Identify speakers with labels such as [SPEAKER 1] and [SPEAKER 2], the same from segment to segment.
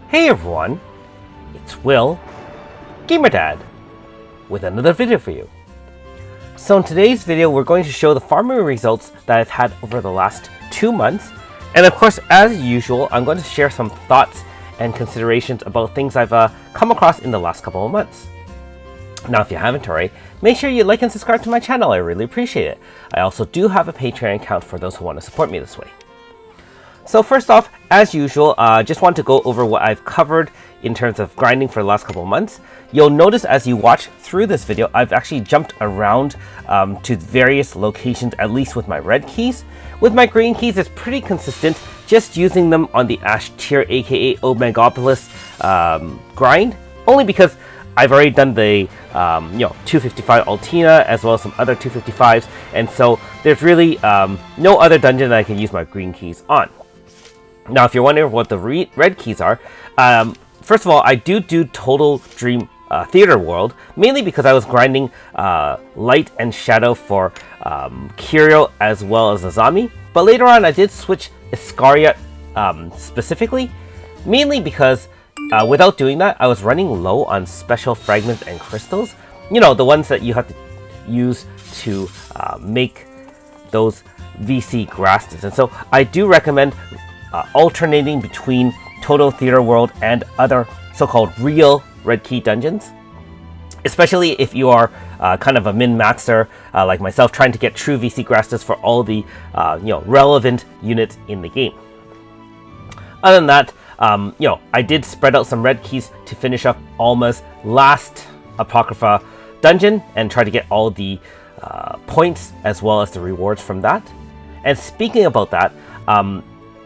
[SPEAKER 1] Hey everyone, it's Will, GamerDad, with another video for you. So in today's video, we're going to show the farming results that I've had over the last 2 months. And of course, as usual, I'm going to share some thoughts and considerations about things I've come across in the last couple of months. Now, if you haven't already, make sure you like and subscribe to my channel. I really appreciate it. I also do have a Patreon account for those who want to support me this way. So first off, as usual, just want to go over what I've covered in terms of grinding for the last couple of months. You'll notice as you watch through this video, I've actually jumped around to various locations, at least with my red keys. With my green keys, it's pretty consistent, just using them on the Ash tier, aka Omegopolis grind, only because I've already done the 255 Altina as well as some other 255s, and so there's really no other dungeon that I can use my green keys on. Now, if you're wondering what the red keys are, first of all, I do Total Dream Theater World, mainly because I was grinding Light and Shadow for Kirio as well as Azami. But later on, I did switch Iscariot specifically, mainly because without doing that, I was running low on special fragments and crystals. You know, the ones that you have to use to make those VC grasses. And so I do recommend alternating between Total Theater World and other so-called real red key dungeons, especially if you are kind of a min-maxer like myself, trying to get true VC grasses for all the relevant units in the game. Other than that, I did spread out some red keys to finish up Alma's last Apocrypha dungeon and try to get all the points as well as the rewards from that. And speaking about that,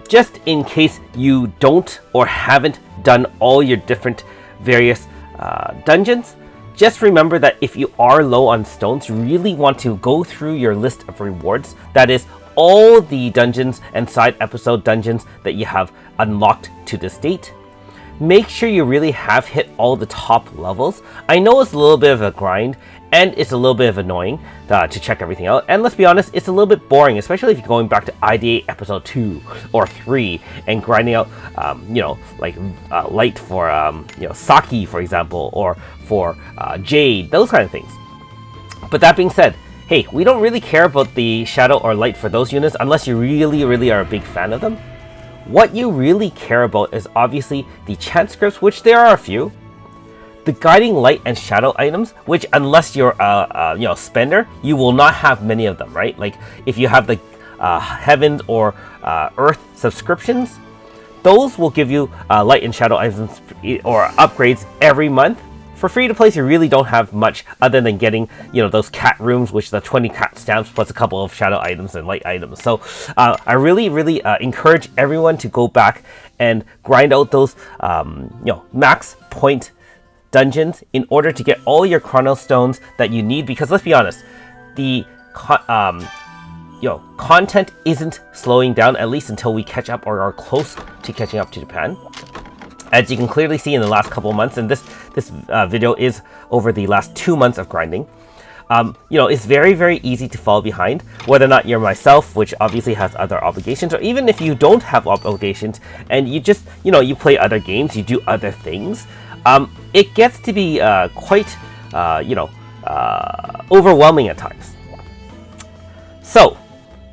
[SPEAKER 1] just in case you don't or haven't done all your different various dungeons, just remember that if you are low on stones, you really want to go through your list of rewards. That is all the dungeons and side episode dungeons that you have unlocked to this date. Make sure you really have hit all the top levels. I know it's a little bit of a grind and it's a little bit of annoying to check everything out. And let's be honest, it's a little bit boring, especially if you're going back to IDA episode 2 or 3 and grinding out, light for, Saki, for example, or for Jade, those kind of things. But that being said, hey, we don't really care about the shadow or light for those units unless you really are a big fan of them. What you really care about is obviously the chant scripts, which there are a few, the guiding light and shadow items, which unless you're a spender, you will not have many of them, right? Like if you have the heavens or earth subscriptions, those will give you light and shadow items or upgrades every month. For free to place, you really don't have much other than getting, those cat rooms, which the 20 cat stamps plus a couple of shadow items and light items. So I really encourage everyone to go back and grind out those, max point dungeons in order to get all your chrono stones that you need. Because let's be honest, the content isn't slowing down, at least until we catch up or are close to catching up to Japan. As you can clearly see in the last couple of months, and this video is over the last 2 months of grinding, it's very easy to fall behind, whether or not you're myself, which obviously has other obligations, or even if you don't have obligations and you just, you play other games, you do other things, it gets to be quite, overwhelming at times. So,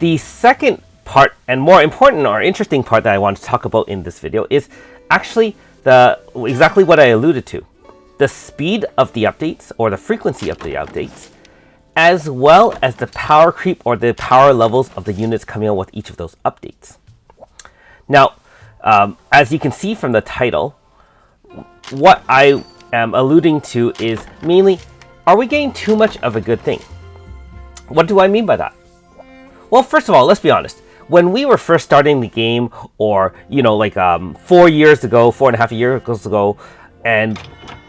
[SPEAKER 1] the second part, and more important or interesting part that I want to talk about in this video is actually exactly what I alluded to. The speed of the updates or the frequency of the updates, as well as the power creep or the power levels of the units coming out with each of those updates. Now, as you can see from the title, what I am alluding to is mainly, are we getting too much of a good thing? What do I mean by that? Well, first of all, let's be honest. When we were first starting the game, or 4 years ago, 4.5 years ago, and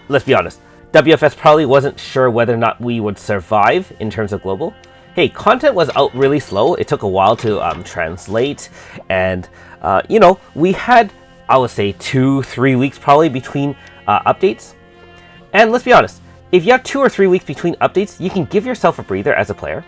[SPEAKER 1] let's be honest, WFS probably wasn't sure whether or not we would survive in terms of global. Hey, content was out really slow. It took a while to translate, and we had, I would say, 2-3 weeks probably between updates. And let's be honest, if you have 2 or 3 weeks between updates, you can give yourself a breather as a player.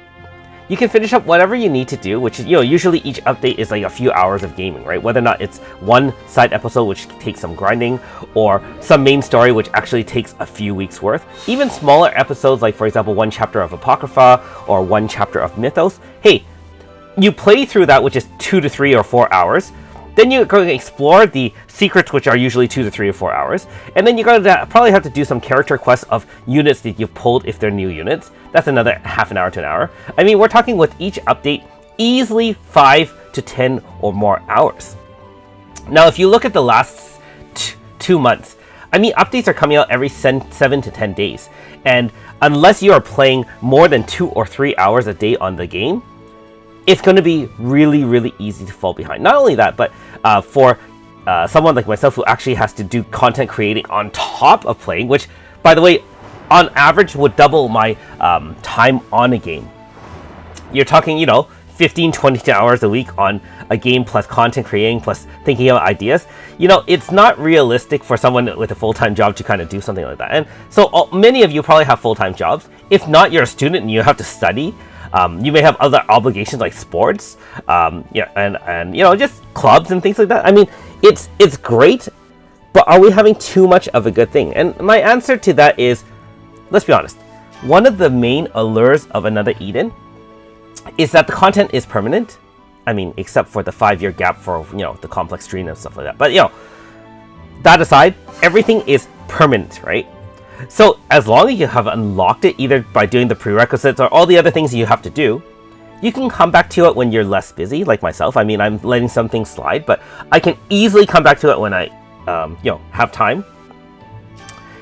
[SPEAKER 1] you can finish up whatever you need to do, which is, usually each update is like a few hours of gaming, right? Whether or not it's one side episode, which takes some grinding, or some main story, which actually takes a few weeks worth. Even smaller episodes, like for example, one chapter of Apocrypha or one chapter of Mythos. Hey, you play through that, which is 2 to 3 or 4 hours. Then you're going to explore the secrets, which are usually 2 to 3 or 4 hours. And then you're going to probably have to do some character quests of units that you've pulled if they're new units. That's another half an hour to an hour. I mean, we're talking with each update, easily 5 to 10 or more hours. Now, if you look at the last 2 months, I mean, updates are coming out every 7 to 10 days. And unless you are playing more than 2 or 3 hours a day on the game, it's going to be really, really easy to fall behind. Not only that, but for someone like myself who actually has to do content creating on top of playing, which, by the way, on average would double my time on a game. You're talking, 15, 20 hours a week on a game, plus content creating, plus thinking of ideas. It's not realistic for someone with a full-time job to kind of do something like that. And so many of you probably have full-time jobs. If not, you're a student and you have to study. You may have other obligations like sports, and just clubs and things like that. I mean, it's great, but are we having too much of a good thing? And my answer to that is, let's be honest. One of the main allures of Another Eden is that the content is permanent. I mean, except for the 5-year gap for the complex stream and stuff like that. But that aside, everything is permanent, right? So as long as you have unlocked it, either by doing the prerequisites or all the other things you have to do, you can come back to it when you're less busy, like myself. I mean, I'm letting some things slide, but I can easily come back to it when I, have time.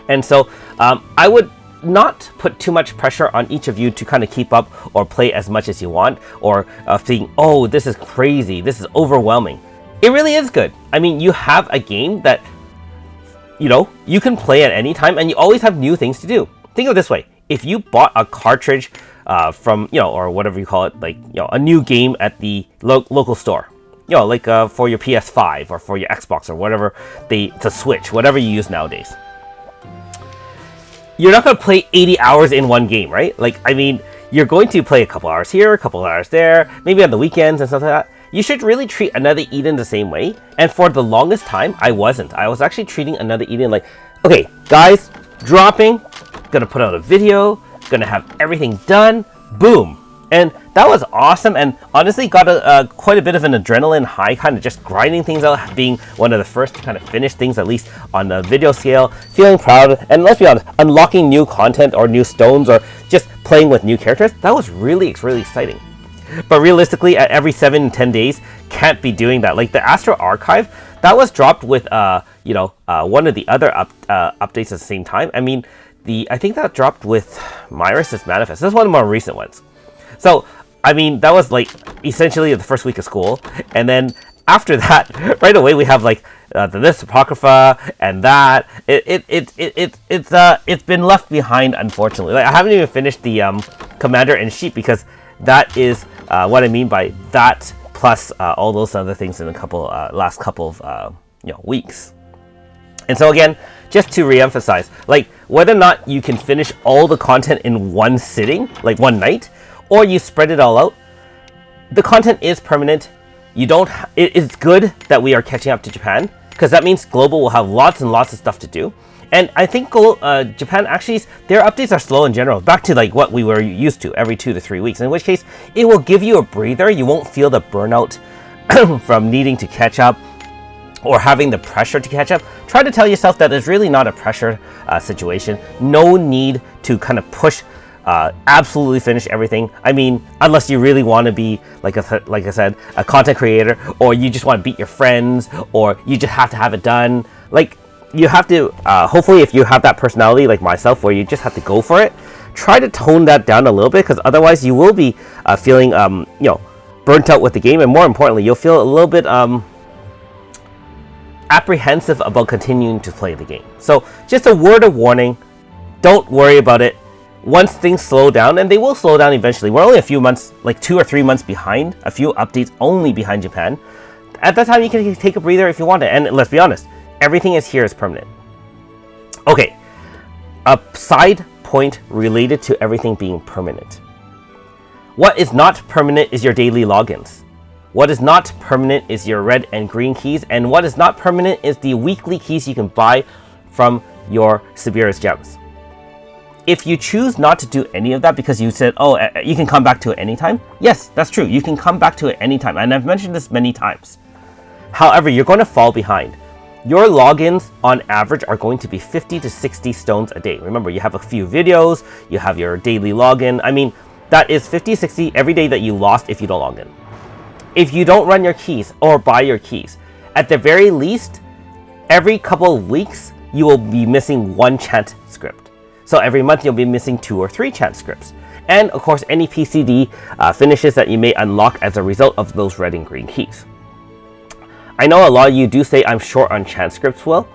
[SPEAKER 1] And so I would not put too much pressure on each of you to kind of keep up or play as much as you want, or thinking, oh, this is crazy, this is overwhelming. It really is good. I mean, you have a game that you can play at any time, and you always have new things to do. Think of it this way. If you bought a cartridge from, or whatever you call it, like, a new game at the local store, like for your PS5 or for your Xbox or whatever, the Switch, whatever you use nowadays. You're not going to play 80 hours in one game, right? Like, I mean, you're going to play a couple hours here, a couple hours there, maybe on the weekends and stuff like that. You should really treat Another Eden the same way. And for the longest time, I wasn't. I was actually treating Another Eden like, okay, guys, dropping, gonna put out a video, gonna have everything done, boom. And that was awesome, and honestly got quite a bit of an adrenaline high, kind of just grinding things out, being one of the first to kind of finish things, at least on the video scale, feeling proud, and let's be honest, unlocking new content or new stones or just playing with new characters. That was really, really exciting. But realistically, at every 7 to 10 days, can't be doing that. Like the Astro Archive, that was dropped with one of the other updates at the same time. I mean, I think that dropped with Myris's Manifest. This is one of the more recent ones. So, I mean, that was like essentially the first week of school, and then after that, right away we have like this Apocrypha and that. It's been left behind, unfortunately. Like, I haven't even finished the Commander-in-Chief, because that is what I mean by that plus all those other things in a last couple of weeks. And so again, just to reemphasize, like whether or not you can finish all the content in one sitting, like one night, or you spread it all out, the content is permanent. It's good that we are catching up to Japan, because that means Global will have lots and lots of stuff to do. And I think Japan actually, their updates are slow in general, back to like what we were used to, every 2 to 3 weeks, in which case it will give you a breather. You won't feel the burnout from needing to catch up or having the pressure to catch up. Try to tell yourself that it's really not a pressure situation. No need to kind of push absolutely finish everything. I mean, unless you really want to be, like I said, a content creator, or you just want to beat your friends, or you just have to have it done. Like, you have to, hopefully if you have that personality like myself where you just have to go for it, try to tone that down a little bit, because otherwise you will be feeling, burnt out with the game, and more importantly, you'll feel a little bit apprehensive about continuing to play the game. So just a word of warning, don't worry about it. Once things slow down, and they will slow down eventually, we're only a few months, like 2 or 3 months behind, a few updates only behind Japan. At that time, you can take a breather if you want it, and let's be honest, everything is permanent. Okay, a side point related to everything being permanent. What is not permanent is your daily logins. What is not permanent is your red and green keys, and what is not permanent is the weekly keys you can buy from your Siberius gems. If you choose not to do any of that because you said, oh, you can come back to it anytime, yes, that's true. You can come back to it anytime, and I've mentioned this many times. However, you're going to fall behind. Your logins on average are going to be 50 to 60 stones a day. Remember, you have a few videos, you have your daily login. I mean, that is 50, 60 every day that you lost if you don't log in. If you don't run your keys or buy your keys, at the very least, every couple of weeks, you will be missing one chant script. So every month, you'll be missing 2 or 3 chant scripts. And of course, any PCD finishes that you may unlock as a result of those red and green keys. I know a lot of you do say I'm short on chant scripts, Will.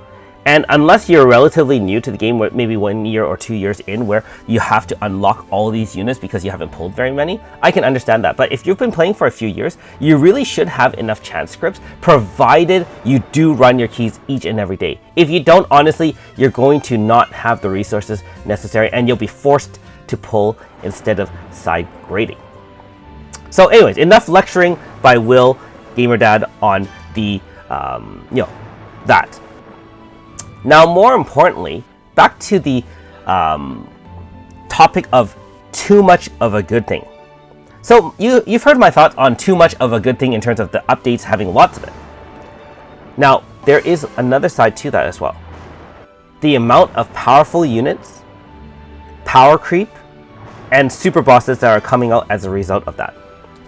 [SPEAKER 1] And unless you're relatively new to the game, maybe 1 year or 2 years in, where you have to unlock all these units because you haven't pulled very many, I can understand that. But if you've been playing for a few years, you really should have enough chant scripts, provided you do run your keys each and every day. If you don't, honestly, you're going to not have the resources necessary, and you'll be forced to pull instead of side grading. So anyways, enough lecturing by Will Gamerdad on the, that. Now, more importantly, back to the topic of too much of a good thing. So you've heard my thoughts on too much of a good thing in terms of the updates having lots of it. Now, there is another side to that as well. The amount of powerful units, power creep, and super bosses that are coming out as a result of that.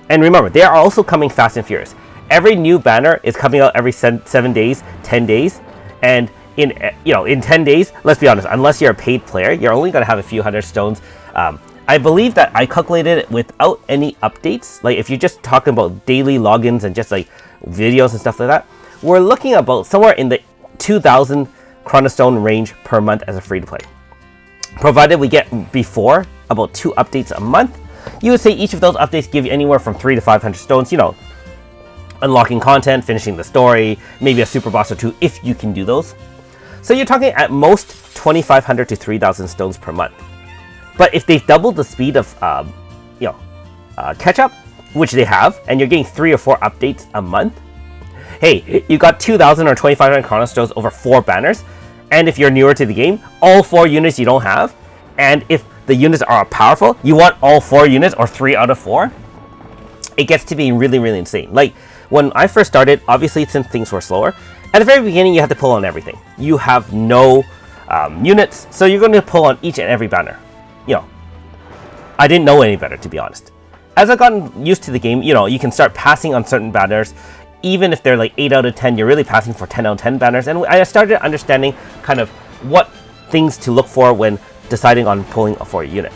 [SPEAKER 1] And remember, they are also coming fast and furious. Every new banner is coming out every 7 days, 10 days, and in 10 days, let's be honest, unless you're a paid player, you're only going to have a few hundred stones. I believe that I calculated it without any updates. Like if you're just talking about daily logins and just like videos and stuff like that, we're looking about somewhere in the 2,000 chronostone range per month as a free-to-play. Provided we get before about 2 updates a month, you would say each of those updates give you anywhere from 300 to 500 stones, unlocking content, finishing the story, maybe a super boss or 2 if you can do those. So you're talking at most 2,500 to 3,000 stones per month. But if they've doubled the speed of, catch up, which they have, and you're getting 3 or 4 updates a month, hey, you got 2,000 or 2,500 chronostones over 4 banners. And if you're newer to the game, all 4 units you don't have. And if the units are powerful, you want all 4 units or 3 out of 4. It gets to be really, really insane. Like when I first started, obviously since things were slower, at the very beginning, you have to pull on everything. You have no units, so you're going to pull on each and every banner. I didn't know any better, to be honest. As I've gotten used to the game, you can start passing on certain banners. Even if they're like 8 out of 10, you're really passing for 10 out of 10 banners. And I started understanding kind of what things to look for when deciding on pulling for a unit.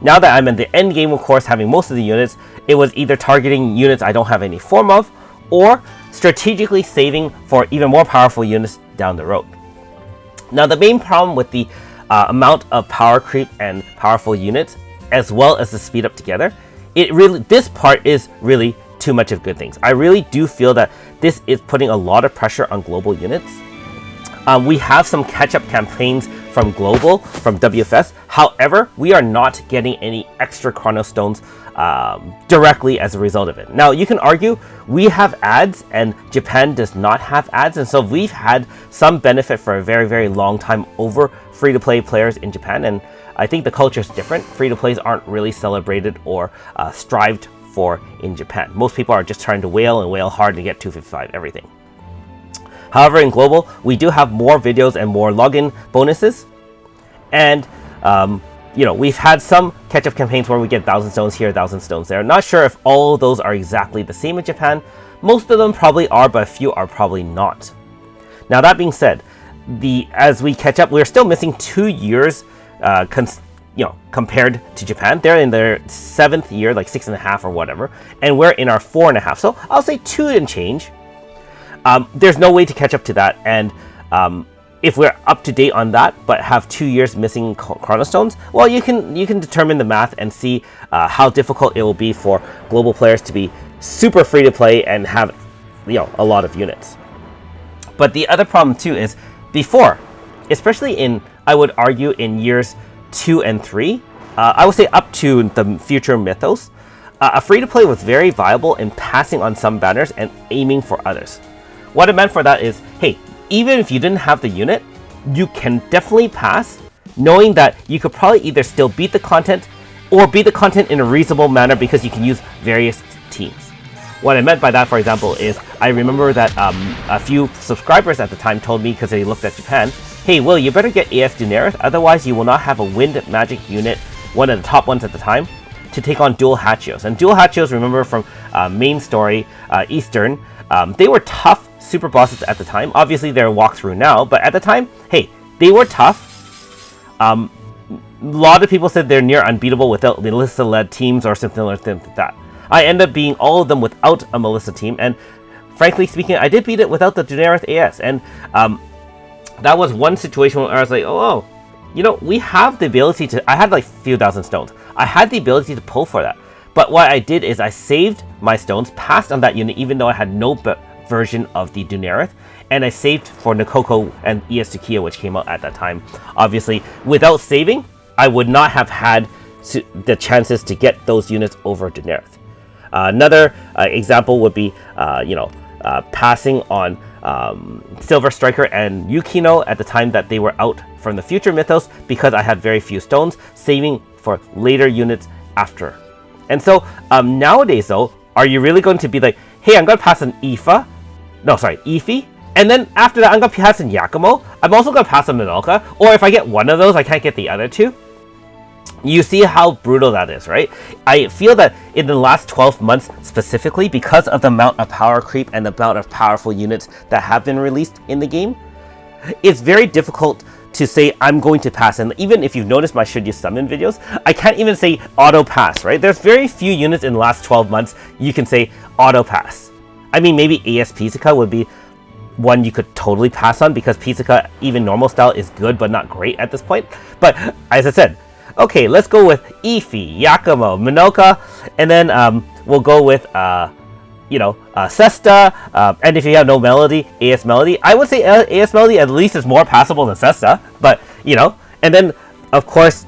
[SPEAKER 1] Now that I'm in the end game, of course, having most of the units, it was either targeting units I don't have any form of, or strategically saving for even more powerful units down the road. Now, the main problem with the amount of power creep and powerful units, as well as the speed up together, this part is really too much of good things. I really do feel that this is putting a lot of pressure on global units. We have some catch-up campaigns from global, from WFS. However, we are not getting any extra chronostones directly as a result of it. Now, you can argue we have ads and Japan does not have ads, and so we've had some benefit for a very, very long time over free-to-play players in Japan, and I think the culture is different. Free-to-plays aren't really celebrated or strived for in Japan. Most people are just trying to whale and whale hard to get 255 everything. However, in global, we do have more videos and more login bonuses, and we've had some catch-up campaigns where we get 1,000 stones here, 1,000 stones there. Not sure if all of those are exactly the same in Japan. Most of them probably are, but a few are probably not. Now, that being said, as we catch up, we're still missing 2 years compared to Japan. They're in their 7th year, like 6.5 or whatever, and we're in our 4.5. So I'll say 2 and change. There's no way to catch up to that, and if we're up to date on that, but have 2 years missing chronostones, well, you can determine the math and see how difficult it will be for global players to be super free to play and have a lot of units. But the other problem too is before, especially in, I would argue, in years 2 and 3, I would say up to the future mythos, A free-to-play was very viable in passing on some banners and aiming for others. What it meant for that is, hey, even if you didn't have the unit, you can definitely pass, knowing that you could probably either still beat the content or beat the content in a reasonable manner because you can use various teams. What I meant by that, for example, is I remember that a few subscribers at the time told me, because they looked at Japan, hey, Will, you better get AS Daenerys, otherwise you will not have a wind magic unit, one of the top ones at the time, to take on dual Hachios. And dual Hachios, remember from main story, Eastern, they were tough super bosses at the time. Obviously, they're walkthrough now, but at the time, hey, they were tough. A lot of people said they're near unbeatable without Melissa-led teams or something like that. I ended up being all of them without a Melissa team, and frankly speaking, I did beat it without the Daenerys AS, and that was one situation where I was like, oh, you know, we have the ability to, I had like a few thousand stones. I had the ability to pull for that, but what I did is I saved my stones, passed on that unit even though I had no version of the Daenerys, and I saved for Nakoko and ES Tsukiya, which came out at that time. Obviously, without saving, I would not have had the chances to get those units over Daenerys. Another example would be, passing on Silver Striker and Yukino at the time that they were out from the future mythos because I had very few stones, saving for later units after. And so nowadays though, are you really going to be like, hey, I'm going to pass an Ify, and then after that I'm going to pass an Yakumo, I'm also going to pass a Minoka, or if I get one of those, I can't get the other two? You see how brutal that is, right? I feel that in the last 12 months specifically, because of the amount of power creep and the amount of powerful units that have been released in the game, it's very difficult to say I'm going to pass. And even if you've noticed my should you summon videos, I can't even say auto pass, right? There's very few units in the last 12 months you can say auto pass. I mean, maybe AS Pizzica would be one you could totally pass on because Pizzica, even normal style, is good but not great at this point. But as I said, okay, let's go with Ify, Yakumo, Minoka, and then we'll go with Cesta, and if you have no Melody, AS Melody. I would say AS Melody at least is more passable than Cesta, but and then of course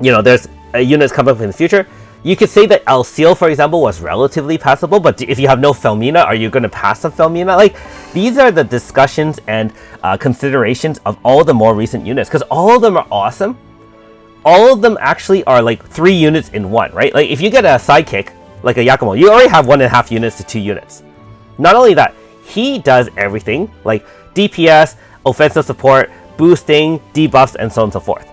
[SPEAKER 1] there's units coming up in the future. You could say that El Seal, for example, was relatively passable, but if you have no Felmina, are you going to pass on Felmina? Like, these are the discussions and considerations of all the more recent units, because all of them are awesome. All of them actually are like 3 units in one, right? Like, if you get a sidekick, like a Yakumo, you already have 1.5 units to 2 units. Not only that, he does everything, like DPS, offensive support, boosting, debuffs, and so on and so forth.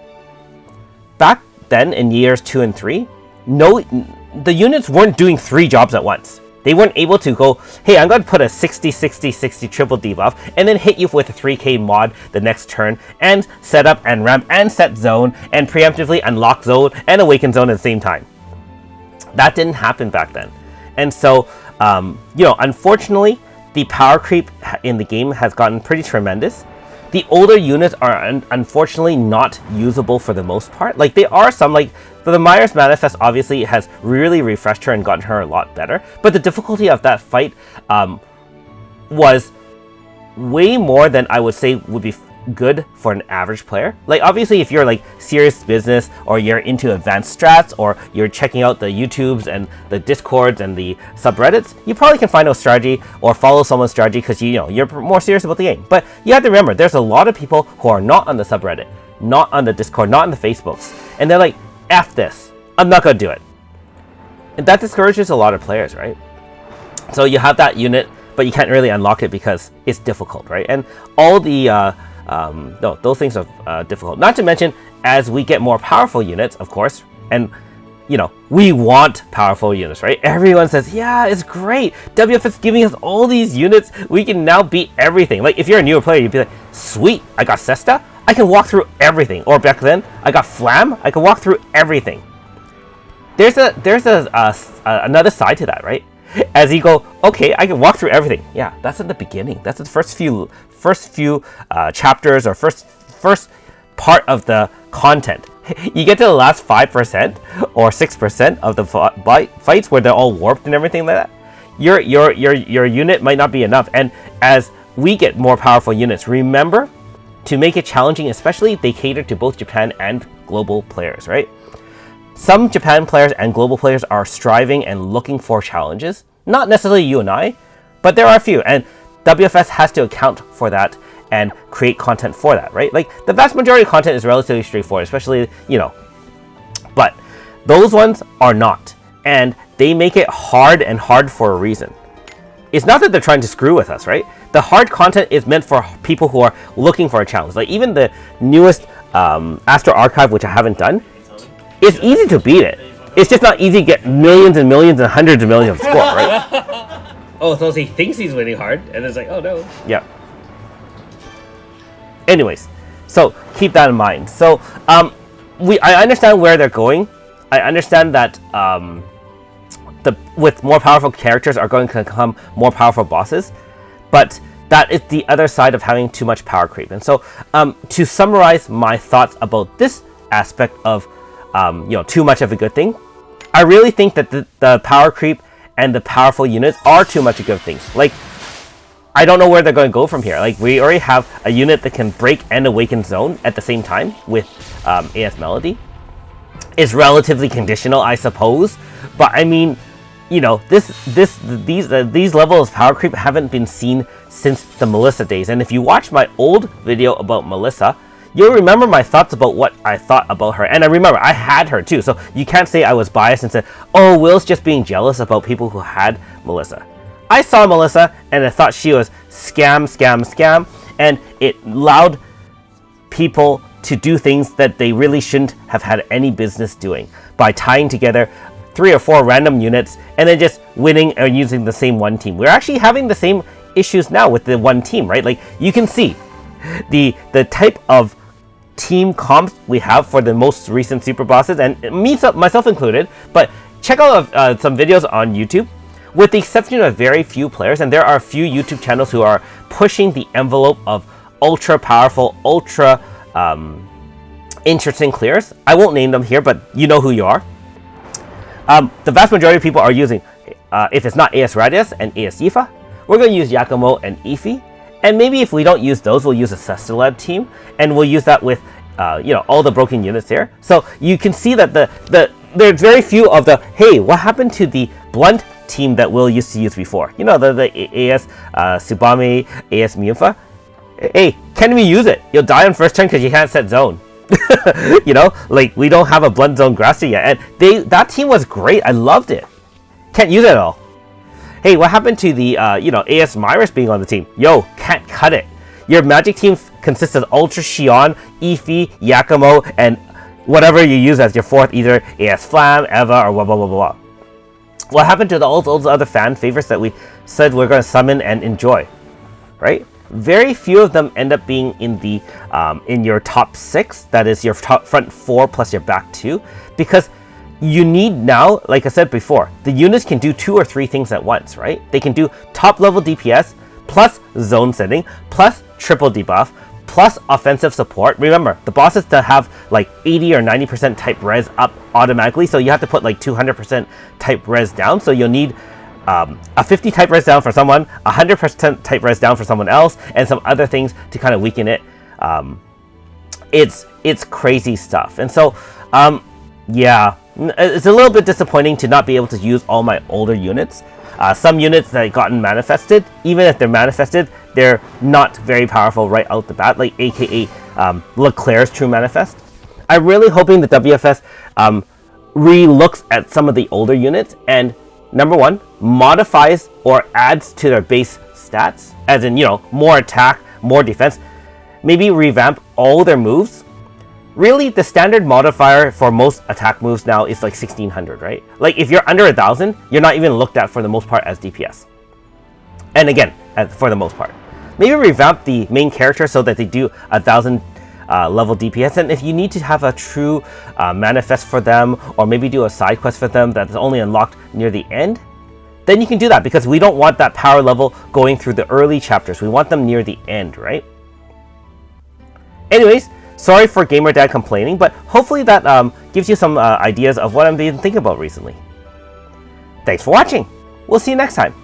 [SPEAKER 1] Back then, in years 2 and 3, the units weren't doing 3 jobs at once. They weren't able to go, hey, I'm going to put a 60-60-60 triple debuff and then hit you with a 3k mod the next turn and set up and ramp and set zone and preemptively unlock zone and awaken zone at the same time. That didn't happen back then. And so, unfortunately, the power creep in the game has gotten pretty tremendous. The older units are unfortunately not usable for the most part. Like, there are some, like, the Myers Manifest obviously has really refreshed her and gotten her a lot better. But the difficulty of that fight was way more than I would say would be good for an average player. Like, obviously, if you're like serious business or you're into advanced strats or you're checking out the YouTubes and the Discords and the subreddits, you probably can find a strategy or follow someone's strategy because you're more serious about the game. But you have to remember, there's a lot of people who are not on the subreddit, not on the Discord, not on the Facebooks, and they're like, F this, I'm not gonna do it. And that discourages a lot of players, right? So you have that unit, but you can't really unlock it because it's difficult, right? And all the those things are difficult. Not to mention, as we get more powerful units, of course, and we want powerful units, right? Everyone says, yeah, it's great. WF is giving us all these units. We can now beat everything. Like, if you're a newer player, you'd be like, sweet, I got Cesta. I can walk through everything. Or back then, I got Flam. I can walk through everything. There's another side to that, right? As you go, okay, I can walk through everything. Yeah, that's in the beginning. That's the first few chapters or first part of the content. You get to the last 5% or 6% of the fights where they're all warped and everything like that. Your unit might not be enough. And as we get more powerful units, remember to make it challenging, especially if they cater to both Japan and global players, right? Some Japan players and global players are striving and looking for challenges. Not necessarily you and I, but there are a few, and WFS has to account for that and create content for that, right? Like, the vast majority of content is relatively straightforward, especially, but those ones are not, and they make it hard and hard for a reason. It's not that they're trying to screw with us, right? The hard content is meant for people who are looking for a challenge. Like, even the newest Astro Archive, which I haven't done, it's easy to beat it. It's just not easy to get millions and millions and hundreds of millions of score, right?
[SPEAKER 2] Oh, so he thinks he's winning hard, and it's like, oh no.
[SPEAKER 1] Yeah. Anyways, so keep that in mind. So I understand where they're going. I understand that with more powerful characters are going to come more powerful bosses, but that is the other side of having too much power creep. And so to summarize my thoughts about this aspect of too much of a good thing, I really think that the power creep and the powerful units are too much a good thing. Like, I don't know where they're going to go from here. Like, we already have a unit that can break and awaken zone at the same time with AS Melody. It's relatively conditional, I suppose, but I mean, these levels of power creep haven't been seen since the Melissa days. And if you watch my old video about Melissa, you'll remember my thoughts about what I thought about her. And I remember I had her too, so you can't say I was biased and said, oh, Will's just being jealous about people who had Melissa. I saw Melissa and I thought she was scam, and it allowed people to do things that they really shouldn't have had any business doing by tying together 3 or 4 random units and then just winning or using the same one team. We're actually having the same issues now with the one team, right? Like, you can see the type of team comps we have for the most recent super bosses, and myself included, but check out some videos on YouTube. With the exception of very few players, and there are a few YouTube channels who are pushing the envelope of ultra powerful, ultra interesting clears. I won't name them here, but you know who you are. The vast majority of people are using, if it's not AS Radius and AS Yifa, we're going to use Yakumo and Ify. And maybe if we don't use those, we'll use a Cestalab team, and we'll use that with, all the broken units there. So you can see that there's very few of the, hey, what happened to the blunt team that Will used to use before? The AS Tsubame, AS Myufa. Hey, can we use it? You'll die on first turn because you can't set zone. Like, we don't have a blunt zone Gracia yet. And that team was great. I loved it. Can't use it at all. Hey, what happened to the, AS Myrus being on the team? Yo, can't cut it. Your Magic team consists of Ultra Xion, Ify, Yakumo, and whatever you use as your fourth, either AS Flam, Eva, or blah, blah, blah, blah. What happened to all those other fan favorites that we said we're going to summon and enjoy, right? Very few of them end up being in your top 6, that is your front 4 plus your back 2, because you need now, like I said before, the units can do 2 or 3 things at once, right? They can do top level DPS, plus zone setting, plus triple debuff, plus offensive support. Remember, the bosses that have like 80 or 90% type res up automatically, so you have to put like 200% type res down, so you'll need a 50 type res down for someone, 100% type res down for someone else, and some other things to kind of weaken it. It's crazy stuff. And so, yeah, it's a little bit disappointing to not be able to use all my older units. Some units that gotten manifested, even if they're manifested, they're not very powerful right out the bat, like aka Leclerc's True Manifest. I'm really hoping the WFS re-looks at some of the older units and, number 1, modifies or adds to their base stats, as in, more attack, more defense. Maybe revamp all their moves. Really, the standard modifier for most attack moves now is like 1600, right? Like, if you're under 1000, you're not even looked at for the most part as DPS. And again, for the most part. Maybe revamp the main character so that they do 1000 level DPS, and if you need to have a true manifest for them, or maybe do a side quest for them that's only unlocked near the end, then you can do that, because we don't want that power level going through the early chapters. We want them near the end, right? Anyways, sorry for Gamer Dad complaining, but hopefully that gives you some ideas of what I've been thinking about recently. Thanks for watching. We'll see you next time.